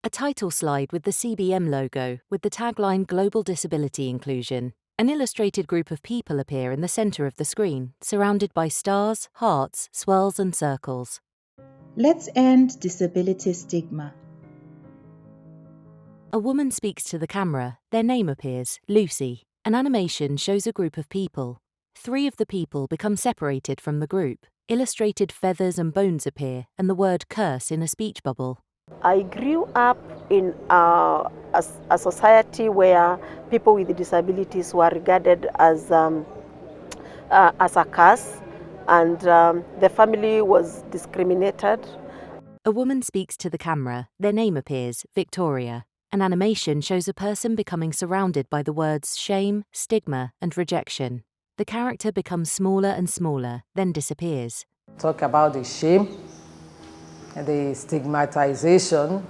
A title slide with the CBM logo with the tagline Global Disability Inclusion. An illustrated group of people appear in the center of the screen, surrounded by stars, hearts, swirls and circles. Let's end disability stigma. A woman speaks to the camera, their name appears, Lucy. An animation shows a group of people. 3 of the people become separated from the group. Illustrated feathers and bones appear, and the word curse in a speech bubble. I grew up in a society where people with disabilities were regarded as a curse, and the family was discriminated. A woman speaks to the camera, their name appears, Victoria. An animation shows a person becoming surrounded by the words shame, stigma, and rejection. The character becomes smaller and smaller, then disappears. Talk about the shame, the stigmatization,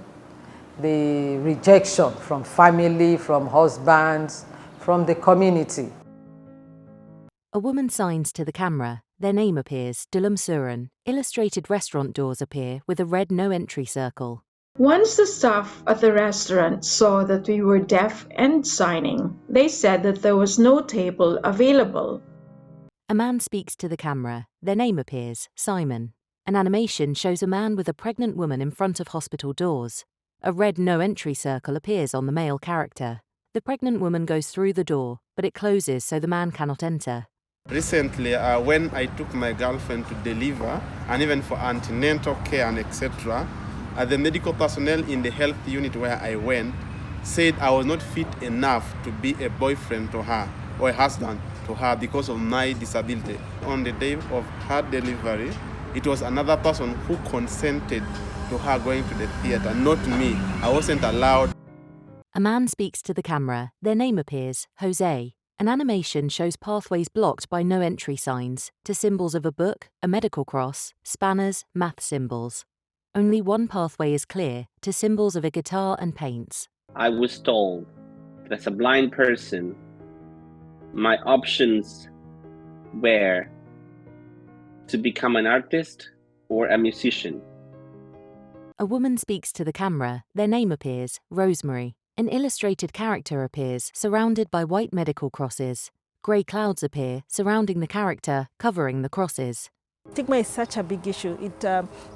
the rejection from family, from husbands, from the community. A woman signs to the camera, their name appears, Dulam Suran. Illustrated restaurant doors appear with a red no entry circle. Once the staff at the restaurant saw that we were deaf and signing, they said that there was no table available. A man speaks to the camera, their name appears, Simon. An animation shows a man with a pregnant woman in front of hospital doors. A red no entry circle appears on the male character. The pregnant woman goes through the door, but it closes so the man cannot enter. Recently, when I took my girlfriend to deliver, and even for antenatal care and etc., the medical personnel in the health unit where I went said I was not fit enough to be a boyfriend to her or a husband to her because of my disability. On the day of her delivery, it was another person who consented to her going to the theater, not me. I wasn't allowed. A man speaks to the camera, their name appears, Jose. An animation shows pathways blocked by no entry signs to symbols of a book, a medical cross, spanners, math symbols. Only one pathway is clear, to symbols of a guitar and paints. I was told that as a blind person, my options were to become an artist or a musician. A woman speaks to the camera, their name appears, Rosemary. An illustrated character appears, surrounded by white medical crosses. Grey clouds appear, surrounding the character, covering the crosses. Stigma is such a big issue.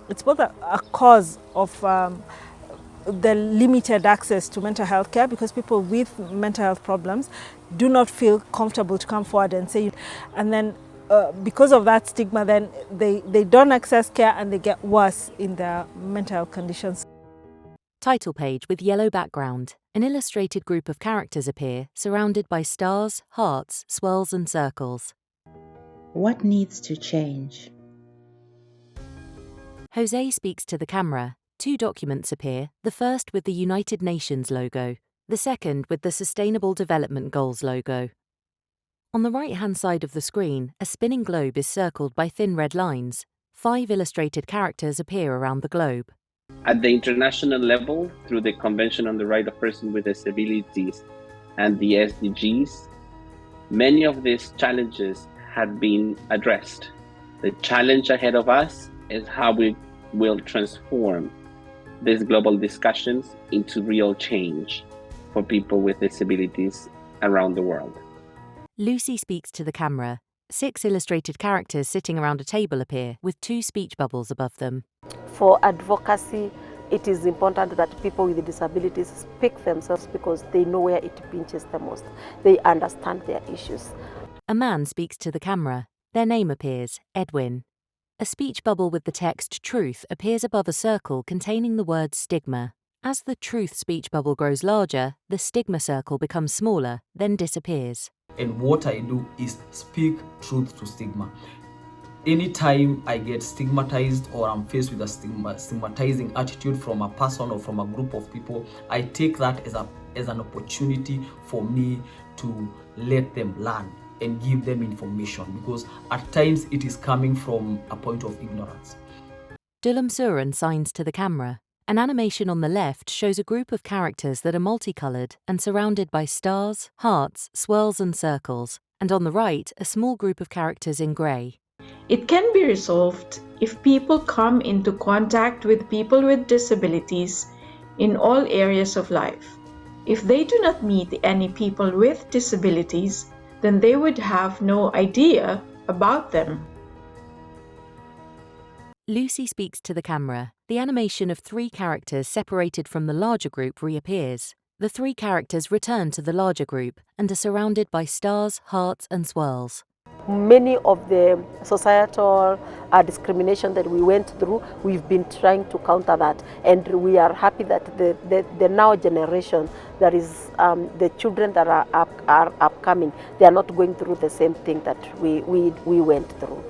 It's both a cause of the limited access to mental health care, because people with mental health problems do not feel comfortable to come forward and say, and then because of that stigma, then they don't access care and they get worse in their mental health conditions. Title page with yellow background. An illustrated group of characters appear, surrounded by stars, hearts, swirls and circles. What needs to change? Jose speaks to the camera. 2 documents appear, the first with the United Nations logo, the second with the Sustainable Development Goals logo. On the right-hand side of the screen, a spinning globe is circled by thin red lines. 5 illustrated characters appear around the globe. At the international level, through the Convention on the Right of Persons with Disabilities and the SDGs, many of these challenges have been addressed. The challenge ahead of us is how we will transform these global discussions into real change for people with disabilities around the world. Lucy speaks to the camera. 6 illustrated characters sitting around a table appear, with 2 speech bubbles above them. For advocacy, it is important that people with disabilities speak themselves because they know where it pinches the most. They understand their issues. A man speaks to the camera. Their name appears, Edwin. A speech bubble with the text truth appears above a circle containing the word stigma. As the truth speech bubble grows larger, the stigma circle becomes smaller, then disappears. And what I do is speak truth to stigma. Anytime I get stigmatized or I'm faced with a stigmatizing attitude from a person or from a group of people, I take that as an opportunity for me to let them learn and give them information, because at times it is coming from a point of ignorance. Dulam Suran signs to the camera. An animation on the left shows a group of characters that are multicolored and surrounded by stars, hearts, swirls and circles, and on the right, a small group of characters in grey. It can be resolved if people come into contact with people with disabilities in all areas of life. If they do not meet any people with disabilities, then they would have no idea about them. Lucy speaks to the camera. The animation of 3 characters separated from the larger group reappears. The 3 characters return to the larger group and are surrounded by stars, hearts, and swirls. Many of the societal discrimination that we went through, we've been trying to counter that, and we are happy that the now generation, that is the children that are upcoming, they are not going through the same thing that we went through.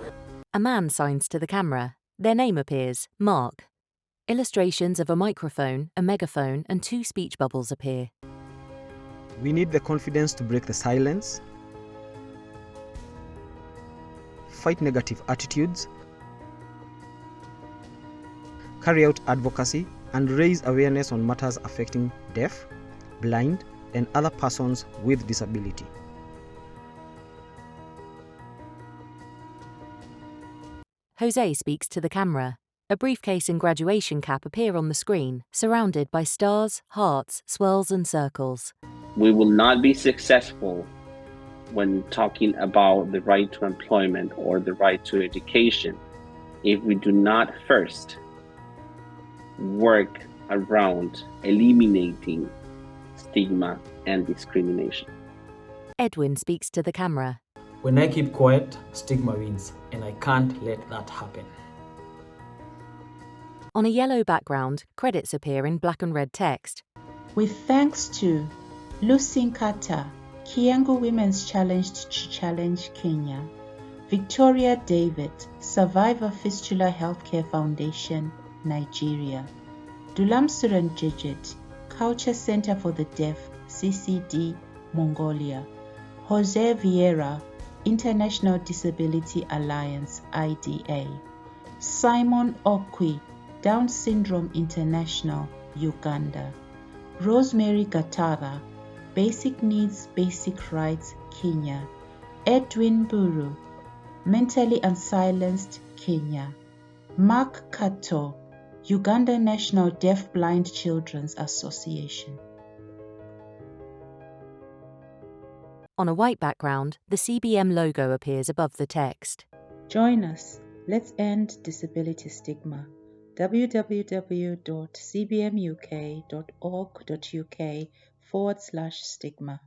A man signs to the camera. Their name appears, Mark. Illustrations of a microphone, a megaphone, and 2 speech bubbles appear. We need the confidence to break the silence, fight negative attitudes, carry out advocacy, and raise awareness on matters affecting deaf, blind, and other persons with disability. Jose speaks to the camera. A briefcase and graduation cap appear on the screen, surrounded by stars, hearts, swirls, and circles. We will not be successful when talking about the right to employment or the right to education if we do not first work around eliminating stigma and discrimination. Edwin speaks to the camera. When I keep quiet, stigma wins, and I can't let that happen. On a yellow background, credits appear in black and red text. With thanks to Lucy Nkata, Kiangu Women's Challenge to Challenge Kenya, Victoria David, Survivor Fistula Healthcare Foundation, Nigeria, Dulamsuran Jejit, Culture Center for the Deaf, CCD, Mongolia, Jose Vieira, International Disability Alliance, IDA, Simon Okwi, Down Syndrome International, Uganda, Rosemary Gatara, Basic Needs, Basic Rights, Kenya, Edwin Buru, Mentally Unsilenced, Kenya, Mark Kato, Uganda National Deaf Blind Children's Association. On a white background, the CBM logo appears above the text. Join us. Let's end disability stigma. www.cbmuk.org.uk/stigma